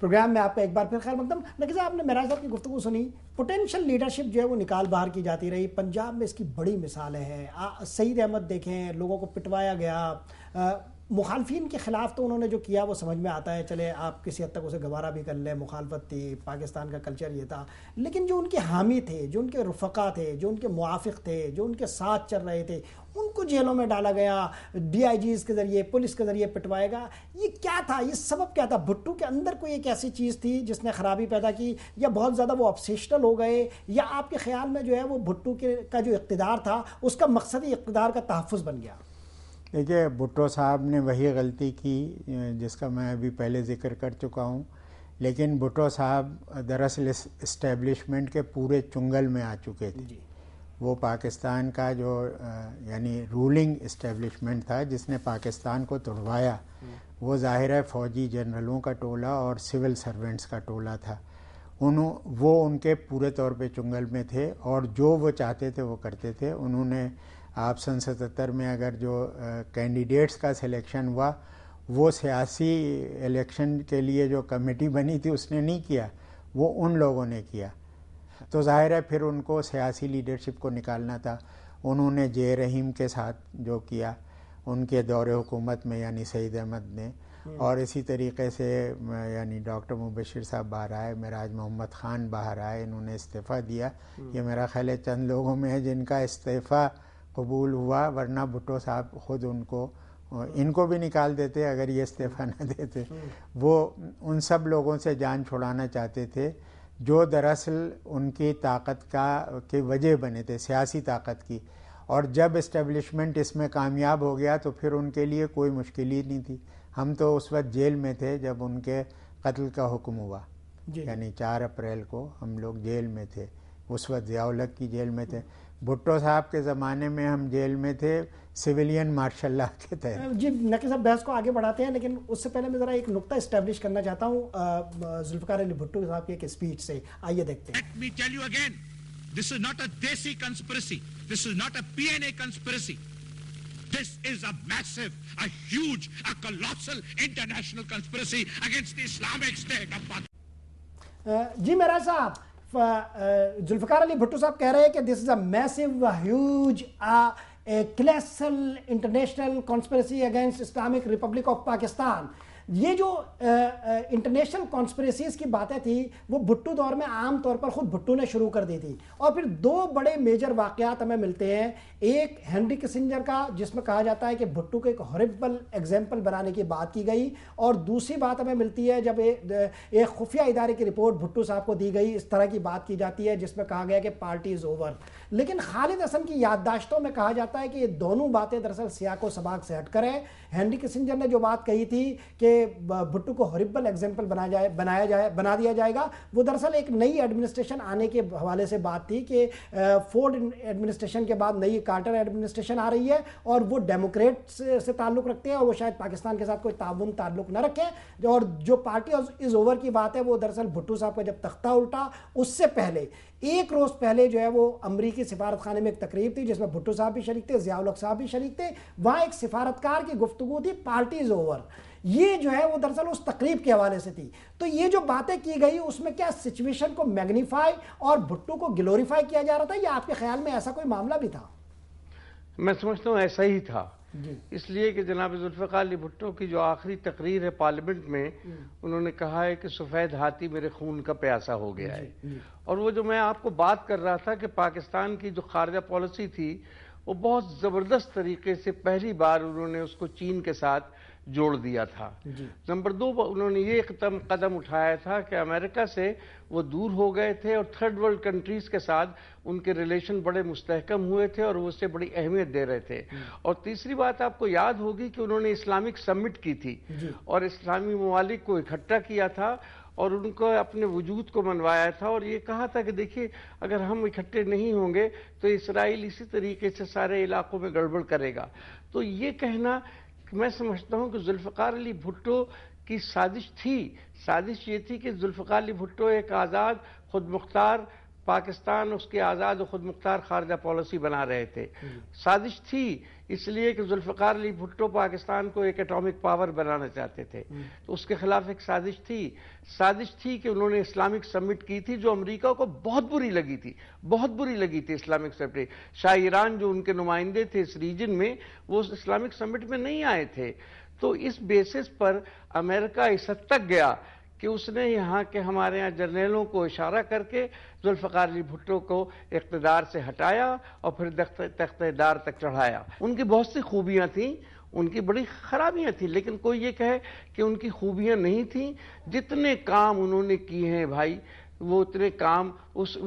Programme میں آپ کا ایک بار پھر خیر مقدم. نقی صاحب، آپ نے معراج صاحب کی گفتگو سنی. پوٹینشیل لیڈرشپ جو ہے وہ نکال باہر کی جاتی رہی. پنجاب میں اس کی بڑی مثالیں ہیں. سعید احمد دیکھیں، لوگوں کو پٹوایا گیا. مخالفین کے خلاف تو انہوں نے جو کیا وہ سمجھ میں آتا ہے، چلے آپ کسی حد تک اسے گوارا بھی کر لیں، مخالفت تھی، پاکستان کا کلچر یہ تھا. لیکن جو ان کے حامی تھے، جو ان کے رفقا تھے، جو ان کے موافق تھے، جو ان کے ساتھ چل رہے تھے، ان کو جیلوں میں ڈالا گیا، ڈی آئی جیز کے ذریعے، پولیس کے ذریعے پٹوائے گا. یہ کیا تھا؟ یہ سبب کیا تھا؟ بھٹو کے اندر کوئی ایک ایسی چیز تھی جس نے خرابی پیدا کی، یا بہت زیادہ وہ آبسیشنل ہو گئے، یا آپ کے خیال میں جو ہے وہ بھٹو کا جو اقتدار تھا اس کا مقصدی اقتدار کا تحفظ بن گیا؟ دیکھیے، بھٹو صاحب نے وہی غلطی کی جس کا میں ابھی پہلے ذکر کر چکا ہوں. لیکن بھٹو صاحب دراصل اسٹیبلشمنٹ کے پورے چنگل میں آ چکے تھے. وہ پاکستان کا جو یعنی رولنگ اسٹیبلشمنٹ تھا جس نے پاکستان کو توڑوایا، وہ ظاہر ہے فوجی جنرلوں کا ٹولہ اور سول سرونٹس کا ٹولہ تھا. وہ ان کے پورے طور پہ چنگل میں تھے اور جو وہ چاہتے تھے وہ کرتے تھے. انہوں نے آپ 77 میں اگر جو کینڈیڈیٹس کا سلیکشن ہوا، وہ سیاسی الیکشن کے لیے جو کمیٹی بنی تھی اس نے نہیں کیا، وہ ان لوگوں نے کیا. تو ظاہر ہے پھر ان کو سیاسی لیڈرشپ کو نکالنا تھا. انہوں نے جے رحیم کے ساتھ جو کیا ان کے دور حکومت میں، یعنی سعید احمد نے، اور اسی طریقے سے یعنی ڈاکٹر مبشر صاحب باہر آئے، معراج محمد خان باہر آئے، انہوں نے استعفیٰ دیا. یہ میرا خیال ہے چند لوگوں میں ہے جن کا استعفیٰ قبول ہوا، ورنہ بھٹو صاحب خود ان کو بھی نکال دیتے اگر یہ استعفیٰ نہ دیتے. وہ ان سب لوگوں سے جان چھڑانا چاہتے تھے جو دراصل ان کی طاقت کی وجہ بنے تھے، سیاسی طاقت کی. اور جب اسٹیبلشمنٹ اس میں کامیاب ہو گیا تو پھر ان کے لیے کوئی مشکل ہی نہیں تھی. ہم تو اس وقت جیل میں تھے جب ان کے قتل کا حکم ہوا، یعنی 4 اپریل کو ہم لوگ جیل میں تھے. اس وقت ضیاء الحق کی جیل میں تھے. بھٹو صاحب کے زمانے میں ہم جیل میں تھے سویلین مارشل لا کے تحت. جی نقی صاحب، بحث کو آگے بڑھاتے ہیں، لیکن اس سے پہلے میں ذرا ایک نقطہ اسٹیبلش کرنا چاہتا ہوں ذوالفقار علی بھٹو صاحب کی ایک اسپیچ سے. آئیے دیکھتے ہیں. Let me tell you again, this is not a desi conspiracy. This is not a PNA conspiracy. This is a massive, a huge, a colossal international conspiracy against the Islamic State of Pakistan. جی معراج صاحب، ذوالفقار علی بھٹو صاحب کہہ رہے ہیں کہ this is a massive, huge, colossal international conspiracy against Islamic Republic of Pakistan. یہ جو international conspiracies کی باتیں تھیں وہ بھٹو دور میں عام طور پر خود بھٹو نے شروع کر دی تھی. اور پھر 2 بڑے میجر واقعات ہمیں ملتے ہیں. ایک ہنری کسنجر کا جس میں کہا جاتا ہے کہ بھٹو کو ایک ہاربل ایگزامپل بنانے کی بات کی گئی، اور دوسری بات ہمیں ملتی ہے جب ایک خفیہ ادارے کی رپورٹ بھٹو صاحب کو دی گئی. اس طرح کی بات کی جاتی ہے جس میں کہا گیا کہ پارٹی از اوور. لیکن خالد حسن کی یادداشتوں میں کہا جاتا ہے کہ یہ دونوں باتیں دراصل سیاق و سباق سے ہٹ کر ہیں. ہنری کسنجر نے جو بات کہی تھی کہ بھٹو کو ہاربل ایگزامپل بنا دیا جائے گا، وہ دراصل ایک نئی ایڈمنسٹریشن آنے کے حوالے سے بات تھی کہ فورڈ ایڈمنسٹریشن کے بعد نئی کارٹر ایڈمنسٹریشن آ رہی ہے اور وہ ڈیموکریٹ سے تعلق رکھتے ہیں اور وہ شاید پاکستان کے ساتھ کوئی تعلق نہ رکھیں. اور جو پارٹی از اوور کی بات ہے وہ دراصل بھٹو صاحب کا جب تختہ الٹا اس سے پہلے 1 روز پہلے جو ہے وہ امریکی سفارت خانے میں ایک تقریب تھی جس میں بھٹو صاحب بھی شریک تھے، ضیاء الحق صاحب بھی شریک تھے. وہاں ایک سفارتکار کی گفتگو تھی، پارٹی از اوور. یہ جو ہے وہ دراصل اس تقریب کے حوالے سے تھی. تو یہ جو باتیں کی گئی اس میں کیا سچویشن کو میگنیفائی اور بھٹو کو گلوریفائی کیا جا رہا تھا، یا آپ کے خیال میں ایسا کوئی معاملہ بھی تھا؟ میں سمجھتا ہوں ایسا ہی تھا. اس لیے کہ جناب ذوالفقار علی بھٹو کی جو آخری تقریر ہے پارلیمنٹ میں، انہوں نے کہا ہے کہ سفید ہاتھی میرے خون کا پیاسا ہو گیا ہے. اور وہ جو میں آپ کو بات کر رہا تھا کہ پاکستان کی جو خارجہ پالیسی تھی وہ بہت زبردست طریقے سے پہلی بار انہوں نے اس کو چین کے ساتھ جوڑ دیا تھا. نمبر 2، انہوں نے یہ قدم اٹھایا تھا کہ امریکہ سے وہ دور ہو گئے تھے اور تھرڈ ورلڈ کنٹریز کے ساتھ ان کے ریلیشن بڑے مستحکم ہوئے تھے اور وہ اسے بڑی اہمیت دے رہے تھے. اور تیسری بات آپ کو یاد ہوگی کہ انہوں نے اسلامک سمٹ کی تھی اور اسلامی ممالک کو اکٹھا کیا تھا اور ان کو اپنے وجود کو منوایا تھا اور یہ کہا تھا کہ دیکھیے اگر ہم اکٹھے نہیں ہوں گے تو اسرائیل اسی طریقے سے سارے علاقوں میں گڑبڑ کرے گا. تو یہ کہنا میں سمجھتا ہوں کہ ذوالفقار علی بھٹو کی سازش تھی. سازش یہ تھی کہ ذوالفقار علی بھٹو ایک آزاد، خود مختار پاکستان اس کی آزاد و خود مختار خارجہ پالیسی بنا رہے تھے. سازش تھی اس لیے کہ ذوالفقار علی بھٹو پاکستان کو ایک ایٹامک پاور بنانا چاہتے تھے, تو اس کے خلاف ایک سازش تھی کہ انہوں نے اسلامک سمٹ کی تھی جو امریکہ کو بہت بری لگی تھی اسلامک سمٹ. شاہ ایران جو ان کے نمائندے تھے اس ریجن میں, وہ اسلامک سمٹ میں نہیں آئے تھے. تو اس بیسس پر امریکہ اس حد تک گیا کہ اس نے یہاں کے ہمارے یہاں جرنیلوں کو اشارہ کر کے ذوالفقار علی بھٹو کو اقتدار سے ہٹایا اور پھر تخت دار تک چڑھایا. ان کی بہت سی خوبیاں تھیں, ان کی بڑی خرابیاں تھیں, لیکن کوئی یہ کہے کہ ان کی خوبیاں نہیں تھیں. جتنے کام انہوں نے کیے ہیں بھائی, وہ اتنے کام اس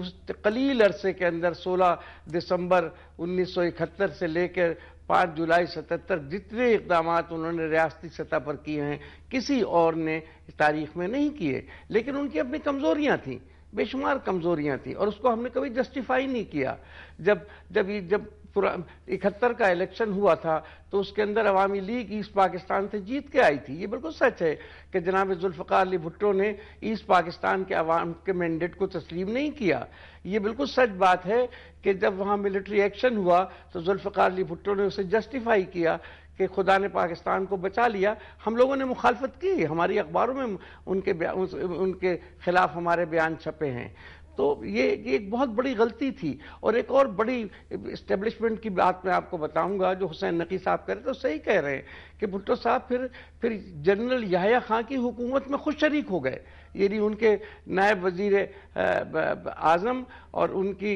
قلیل عرصے کے اندر 16 دسمبر 1971 سے لے کر 5 جولائی 77 جتنے اقدامات انہوں نے ریاستی سطح پر کیے ہیں کسی اور نے تاریخ میں نہیں کیے. لیکن ان کی اپنی کمزوریاں تھیں, بے شمار کمزوریاں تھیں, اور اس کو ہم نے کبھی جسٹیفائی نہیں کیا. جب 71 کا الیکشن ہوا تھا تو اس کے اندر عوامی لیگ ایسٹ پاکستان سے جیت کے آئی تھی. یہ بالکل سچ ہے کہ جناب ذوالفقار علی بھٹو نے ایسٹ پاکستان کے عوام کے مینڈیٹ کو تسلیم نہیں کیا. یہ بالکل سچ بات ہے کہ جب وہاں ملٹری ایکشن ہوا تو ذوالفقار علی بھٹو نے اسے جسٹیفائی کیا کہ خدا نے پاکستان کو بچا لیا. ہم لوگوں نے مخالفت کی, ہماری اخباروں میں ان کے خلاف ہمارے بیان چھپے ہیں. تو یہ ایک بہت بڑی غلطی تھی. اور ایک اور بڑی اسٹیبلشمنٹ کی بات میں آپ کو بتاؤں گا, جو حسین نقی صاحب کہہ رہے تو صحیح کہہ رہے ہیں کہ بھٹو صاحب پھر جنرل یحییٰ خان کی حکومت میں خود شریک ہو گئے. یعنی ان کے نائب وزیر اعظم اور ان کی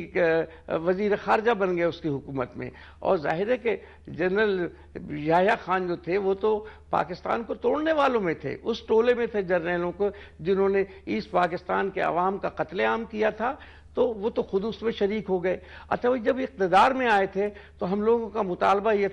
وزیر خارجہ بن گئے اس کی حکومت میں. اور ظاہر ہے کہ جنرل یحییٰ خان جو تھے وہ تو پاکستان کو توڑنے والوں میں تھے, اس ٹولے میں تھے جرنیلوں کو جنہوں نے ایسٹ پاکستان کے عوام کا قتل عام کیا تھا. تو وہ تو خود اس میں شریک ہو گئے. اچھا جب اقتدار میں آئے تھے تو ہم لوگوں کا مطالبہ یہ